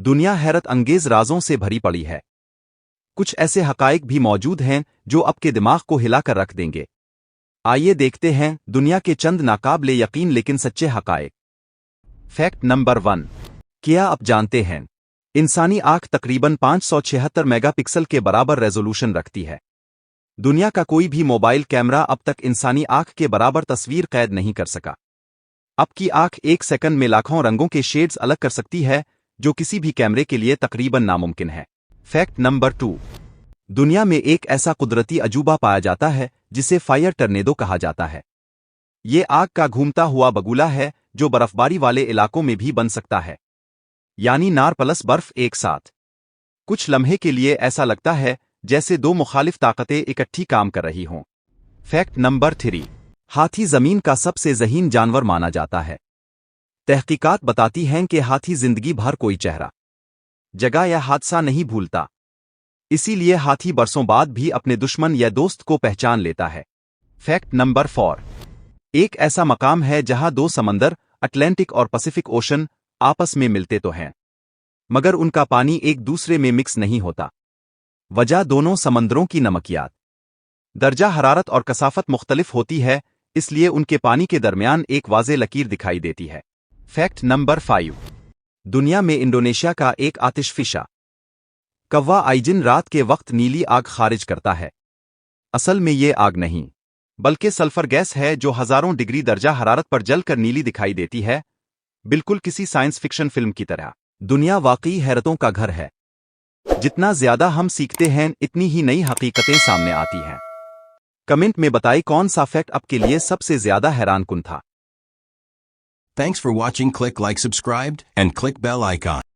دنیا حیرت انگیز رازوں سے بھری پڑی ہے۔ کچھ ایسے حقائق بھی موجود ہیں جو آپ کے دماغ کو ہلا کر رکھ دیں گے۔ آئیے دیکھتے ہیں دنیا کے چند ناقابل یقین لیکن سچے حقائق۔ Fact number 1۔ کیا آپ جانتے ہیں انسانی آنکھ تقریباً 576 میگا پکسل کے برابر ریزولوشن رکھتی ہے۔ دنیا کا کوئی بھی موبائل کیمرہ اب تک انسانی آنکھ کے برابر تصویر قید نہیں کر سکا۔ آپ کی آنکھ ایک سیکنڈ میں لاکھوں رنگوں کے شیڈز الگ کر سکتی ہے، جو کسی بھی کیمرے کے لیے تقریباً ناممکن ہے۔ Fact number 2۔ دنیا میں ایک ایسا قدرتی عجوبہ پایا جاتا ہے جسے فائر ٹرنیڈو کہا جاتا ہے۔ یہ آگ کا گھومتا ہوا بگولا ہے جو برفباری والے علاقوں میں بھی بن سکتا ہے، یعنی نار پلس برف ایک ساتھ۔ کچھ لمحے کے لیے ایسا لگتا ہے جیسے دو مخالف طاقتیں اکٹھی کام کر رہی ہوں۔ Fact number 3۔ ہاتھی زمین کا سب سے ذہین جانور مانا جاتا ہے۔ تحقیقات بتاتی ہیں کہ ہاتھی زندگی بھر کوئی چہرہ، جگہ یا حادثہ نہیں بھولتا، اسی لیے ہاتھی برسوں بعد بھی اپنے دشمن یا دوست کو پہچان لیتا ہے۔ Fact number 4۔ ایک ایسا مقام ہے جہاں دو سمندر، اٹلانٹک اور پیسفک اوشن، آپس میں ملتے تو ہیں، مگر ان کا پانی ایک دوسرے میں مکس نہیں ہوتا۔ وجہ دونوں سمندروں کی نمکیات، درجہ حرارت اور کثافت مختلف ہوتی ہے، اس لیے ان کے پانی کے درمیان ایک واضح لکیر دکھائی دیتی ہے۔ Fact number 5۔ دنیا میں انڈونیشیا کا ایک آتش فشاں کوا آئیجن رات کے وقت نیلی آگ خارج کرتا ہے۔ اصل میں یہ آگ نہیں، بلکہ سلفر گیس ہے جو ہزاروں ڈگری درجہ حرارت پر جل کر نیلی دکھائی دیتی ہے، بالکل کسی سائنس فکشن فلم کی طرح۔ دنیا واقعی حیرتوں کا گھر ہے۔ جتنا زیادہ ہم سیکھتے ہیں اتنی ہی نئی حقیقتیں سامنے آتی ہیں۔ کمنٹ میں بتائی کون سا فیکٹ آپ کے لیے سب سے زیادہ حیران کن تھا۔ Thanks for watching. Click like, subscribed, and click bell icon.